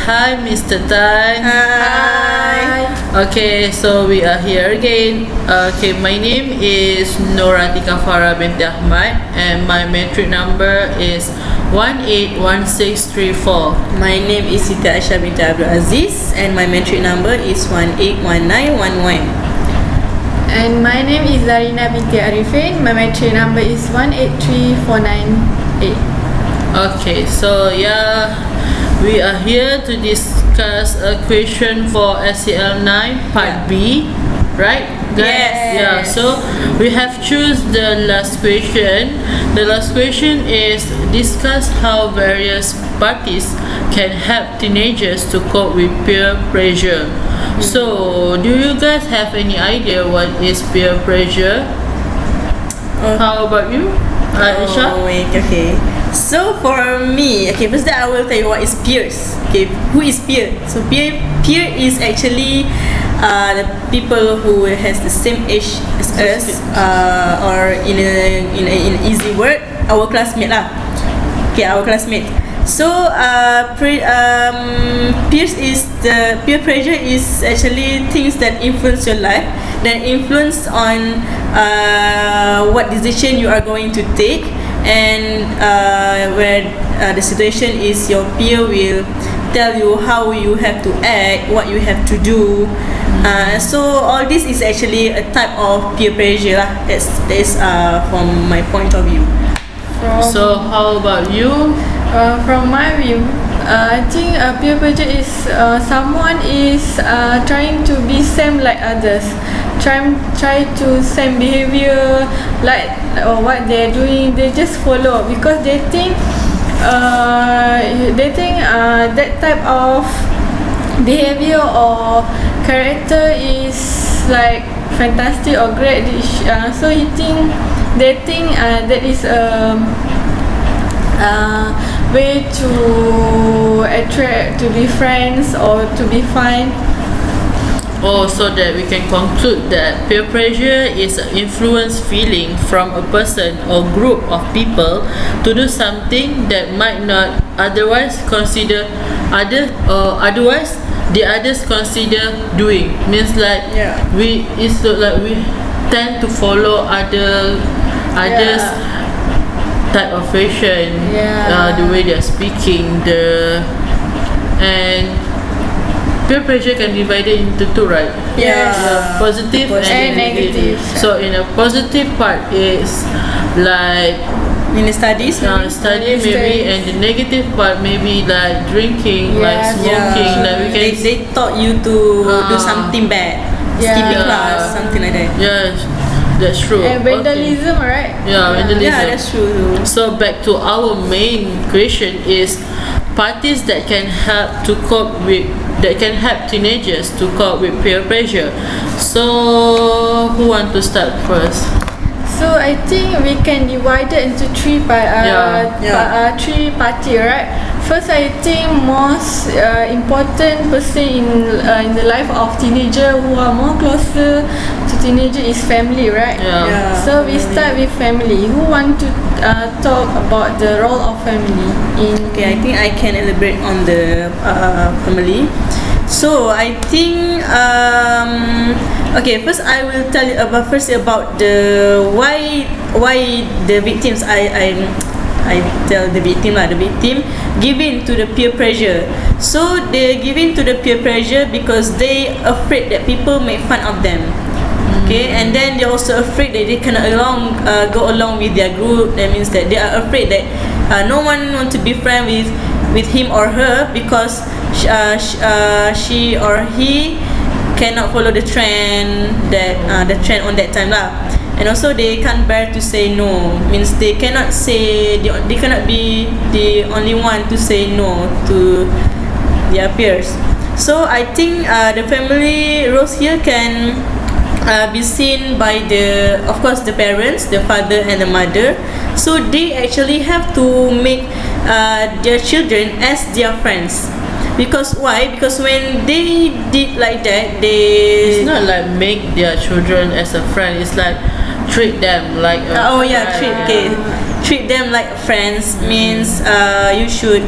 hi, Mr. Tan. Hi. Okay, so we are here again. Okay, my name is Noratika Farah binti Ahmad, and my metric number is 181634. My name is Sita Asha binti Abdul Aziz, and my metric number is 181911. And my name is Zarina binti Arifin. My metric number is 183498. Okay, so we are here to discuss a question for SEL 9 Part B, right? Guys? Yes. Yeah, so we have choose the last question. The last question is discuss how various parties can help teenagers to cope with peer pressure. So, do you guys have any idea what is peer pressure? How about you, Aisha? Okay. So for me, first I will tell you what is peers. Okay, who is peer? So peer is actually the people who has the same age as us, or in an easy word, our classmate lah. Okay, our classmate. So peers is the peer pressure is actually things that influence your life, that influence on what decision you are going to take, and where the situation is your peer will tell you how you have to act, what you have to do. So all this is actually a type of peer pressure lah. That's from my point of view. So how about you? From my view, I think peer pressure is someone is trying to be same like others, try to same behavior like what they're doing. They just follow because they think that type of behavior or character is like fantastic or great. So they think that is way to attract, to be friends or to be fine. Oh, so that we can conclude that peer pressure is an influence feeling from a person or group of people to do something that might not otherwise consider otherwise the others consider doing. Means like we tend to follow others type of fashion, the way they're speaking, and peer pressure can be divided into two, right? Positive and negative. So in a positive part is like in the studies, study maybe, and the negative part maybe like drinking, like smoking, like they taught you to do something bad, skip class, something like that. Yes, that's true. And vandalism, right? Vandalism. Yeah, that's true. So back to our main question is parties that can help teenagers to cope with peer pressure. So who want to start first? So I think we can divide it into three party, right? First, I think most important person in the life of teenager who are more closer to teenager is family, right? So we start with family. Who want to talk about the role of family in? Okay, I think I can elaborate on the family. So I think first I will tell you about the why the victims. I tell the victim give in to the peer pressure. So they give in to the peer pressure because they afraid that people make fun of them. Okay, and then they're also afraid that they cannot go along with their group. That means that they are afraid that no one want to be friend with him or her because she or he cannot follow the trend on that time lah. And also they can't bear to say no. Means they cannot be the only one to say no to their peers. So I think the family roles here can be seen by of course the parents, the father and the mother. So they actually have to make their children as their friends. Because why? Because when they did like that, it's not like make their children as a friend. It's like treat them like treat them like friends. Means you should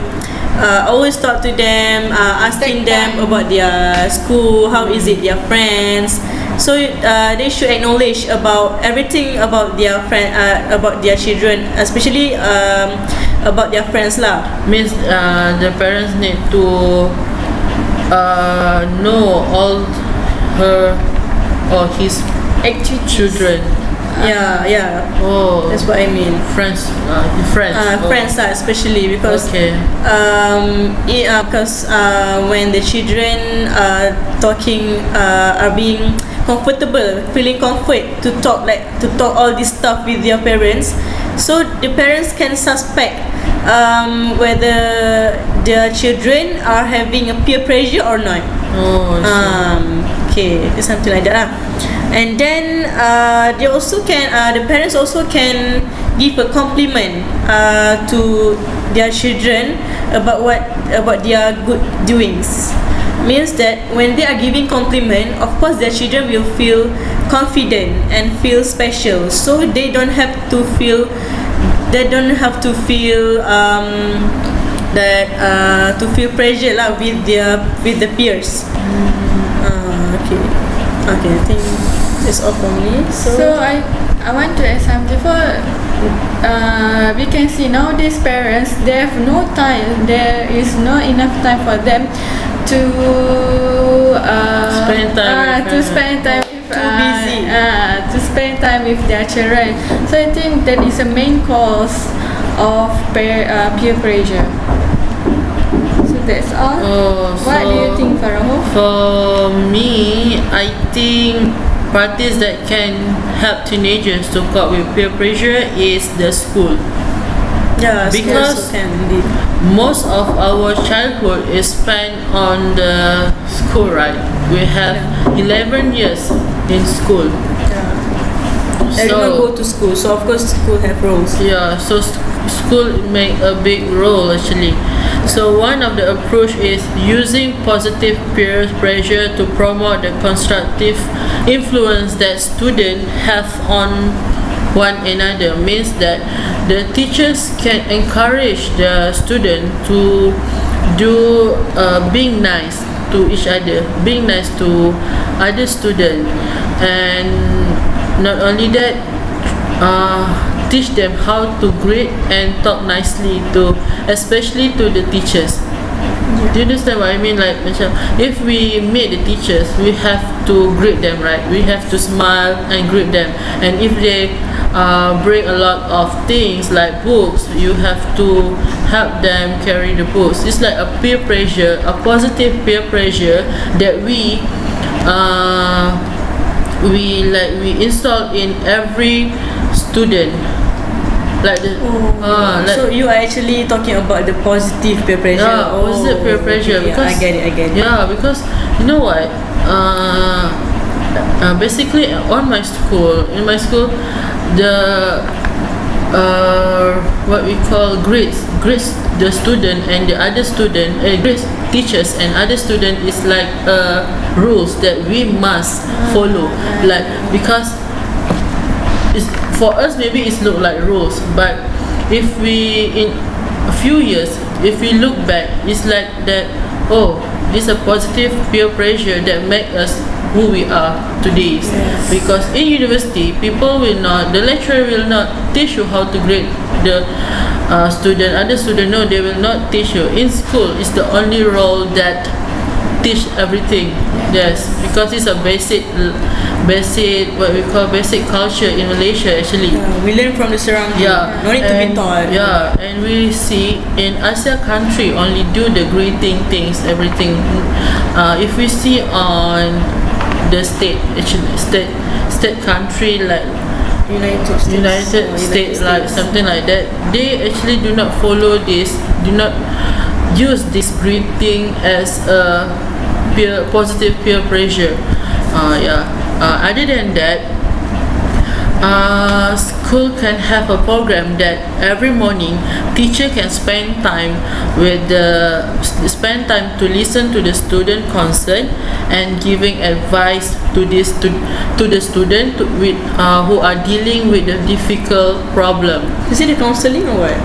always talk to them, asking them about their school, how is it, their friends. So they should acknowledge about everything about their friend, about their children, especially about their friends lah. Means the parents need to know all her or his children. Yeah. Oh, That's what I mean. Friends. Friends lah, especially because because when the children are talking, are being comfortable, feeling comfort to talk all this stuff with their parents, so the parents can suspect whether their children are having a peer pressure or not. Okay, something like that lah. And then they also can, the parents also can give a compliment to their children about their good doings. Means that when they are giving compliment, of course their children will feel confident and feel special. So they don't have to feel pressure lah with the peers. Okay, I think that's all for me. So I want to add something. We can see nowadays parents, they have no time. There is not enough time for them to spend time with too busy to spend time with their children. So I think that is a main cause of peer pressure. So that's all. What do you think, Faraho? For me, I think parties that can help teenagers to cope with peer pressure is the school. Yeah, because most of our childhood is spent on the school, right? We have 11 years in school. Everyone go to school, so of course school have roles. Yeah, so school make a big role actually. So one of the approach is using positive peer pressure to promote the constructive influence that students have on one another. Means that the teachers can encourage the student to do being nice to each other, being nice to other students, and not only that, teach them how to greet and talk nicely to, especially to the teachers. Do you understand what I mean? Like, if we meet the teachers, we have to greet them, right? We have to smile and greet them. And if they bring a lot of things like books, you have to help them carry the books. It's like a peer pressure, a positive peer pressure that we install in every student. So you are actually talking about the positive peer pressure. Yeah, positive peer pressure. Okay, because I get it. Yeah, because you know what? Basically, in my school, the what we call grades the student and the other student, grades teachers and other student is like rules that we must follow. Like, because it's, for us maybe it's look like rules, but if we in a few years, if we look back, it's like that. It's a positive peer pressure that make us who we are today. Yes. Because in university, the lecturer will not teach you how to grade the other student. No, they will not teach you. In school, it's the only role that teach everything. Yes, because it's a basic what we call basic culture in Malaysia actually. We learn from the surrounding. No need to be taught. Yeah, and we see in Asia country only do the greeting things, everything. If we see on the state country like United States, like something like that, they actually do not follow this, do not use this greeting as a positive peer pressure. Other than that, school can have a program that every morning teacher can spend time to listen to the student concern and giving advice to the student who are dealing with a difficult problem. Is it a counselling or what?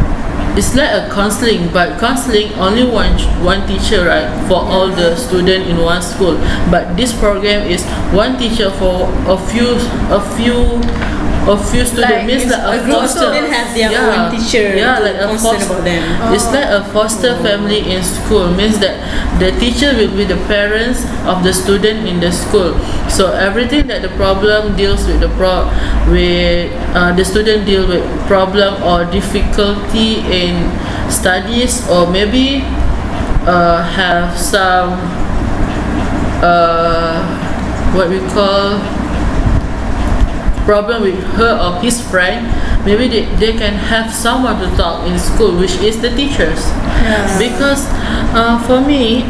it's like a counseling, but counseling only one teacher, right, for all the student in one school. But this program is one teacher for a few students. Like Means like a group of foster. students have their own teacher Yeah, to like a concern foster. about them. It's like a foster family in school. Means that the teacher will be the parents of the student in the school. So everything that the problem deals with the student deal with problem or difficulty in studies, or maybe have some what we call problem with her or his friend, maybe they can have someone to talk in school, which is the teachers. Because for me,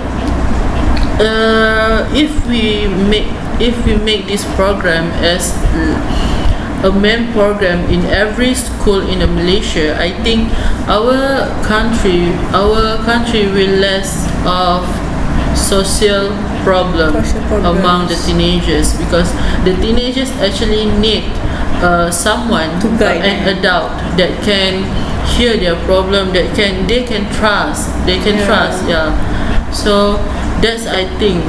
if we make this program as a main program in every school in Malaysia, I think our country will less of social problem among the teenagers, because the teenagers actually need someone to guide an adult that can hear their problem, that they can trust. So that's, I think,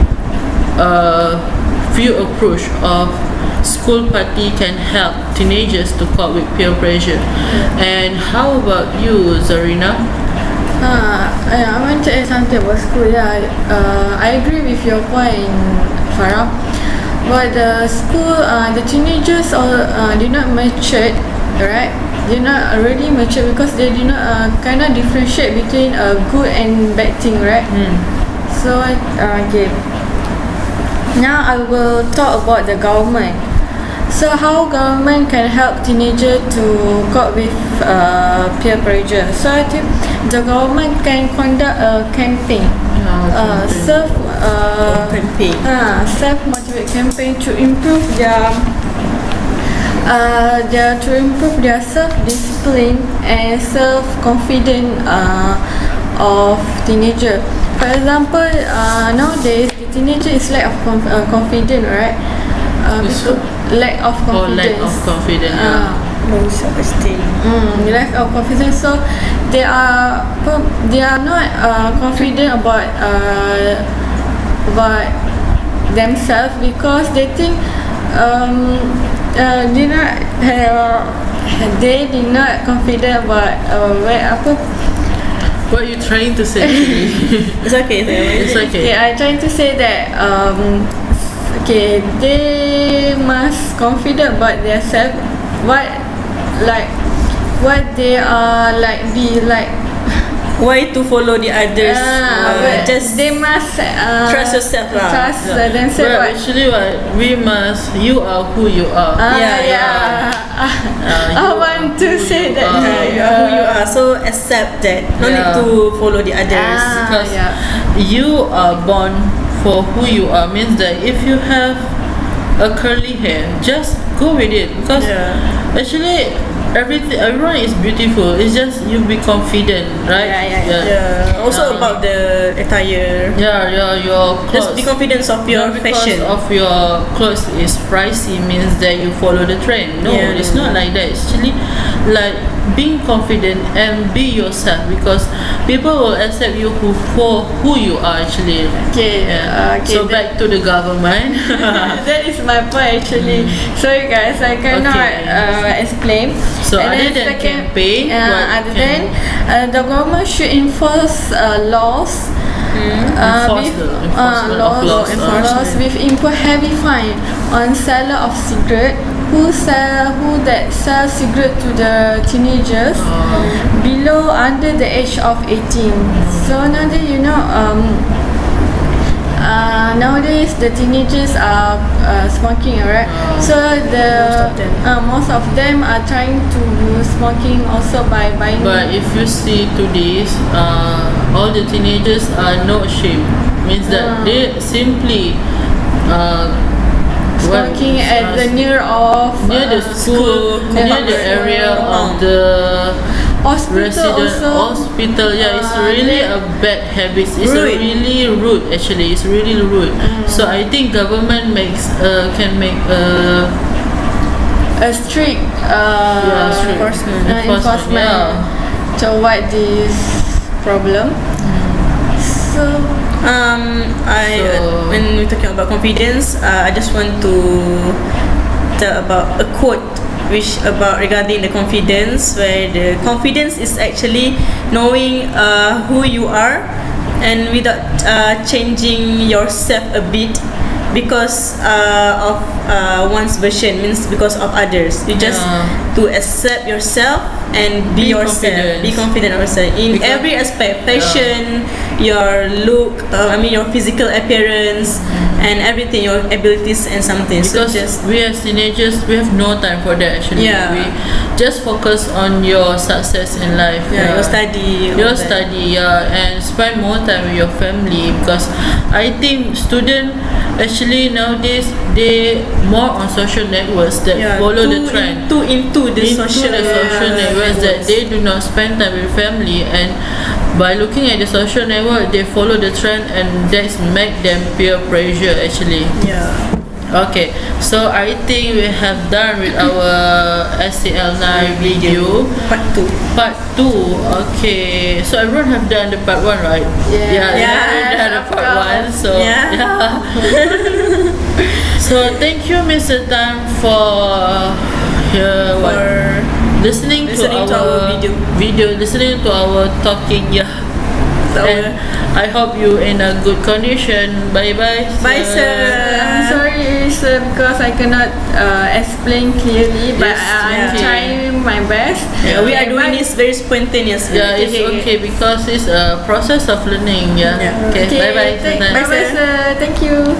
few approach of school party can help teenagers to cope with peer pressure. And how about you, Zarina? I want to add something about school. I agree with your point, Farah. But the school, the teenagers did not mature, right? They're not already mature because they do not kind of differentiate between a good and bad thing, right? So okay. Now I will talk about the government. So how government can help teenager to cope with peer pressure? So I think the government can conduct a campaign, self-motivate campaign to improve their self-discipline and self-confidence of teenager. For example, nowadays the teenager is lack of confidence, right? Lack of confidence. Low self-esteem. Lack of confidence. So they are not confident about themselves, because they think they did not confident about What are you trying to say? It's okay. It's okay. I'm trying to say that they must confident about themselves. What they are Why to follow the others? just they must trust yourself lah. Trust themselves. Well, actually, you are who you are. I want to say that You are who you are. So accept that. No need to follow the others. Because you are born for who you are. Means that if you have a curly hair, just go with it. Because actually, everyone is beautiful. It's just you be confident, right? Also about the attire. Your clothes. Just be confident of your fashion. Because of your clothes is pricey means that you follow the trend. No, it's not like that. It's actually like being confident and be yourself, because people will accept you for who you are actually. So back to the government. That is my point actually. Sorry guys, I cannot explain. So other than campaign, the government should enforce laws. Laws with impose heavy fine on seller of cigarette who that sell cigarette to the teenagers below under the age of 18. So nowadays the teenagers are smoking, right? So most of them are trying to smoking also by buying. But if you see today's all the teenagers are not ashamed. Means that they simply smoking at the near the school, near the area of the hospital. It's really a bad habit. It's really rude actually. It's really rude. So I think government can make a strict enforcement to avoid this problem. So when we're talking about confidence, I just want to tell about a quote which about regarding the confidence, where the confidence is actually knowing who you are and without changing yourself a bit because of one's version, means because of others. You just to accept yourself and be yourself. Be confident of yourself in every aspect, fashion, your look, your physical appearance, and everything, your abilities and something. Because so we as teenagers, we have no time for that actually. We just focus on your success in life. Your study. And spend more time with your family, because I think students actually nowadays they more on social networks that follow the trend. Into the social networks that they do not spend time with family, and by looking at the social network they follow the trend, and that's make them peer pressure actually. Okay, so I think we have done with our SCL9 video part 2. Okay, so everyone have done the part 1, right? Everyone done the part 1. So so thank you, Mr. Tan, for listening to our video, listening to our talking. And I hope you in a good condition. Bye sir. I'm sorry sir, because I cannot explain clearly, but I'm trying my best. We are doing this very spontaneous. It's okay because it's a process of learning. Okay, bye Bye sir, thank you.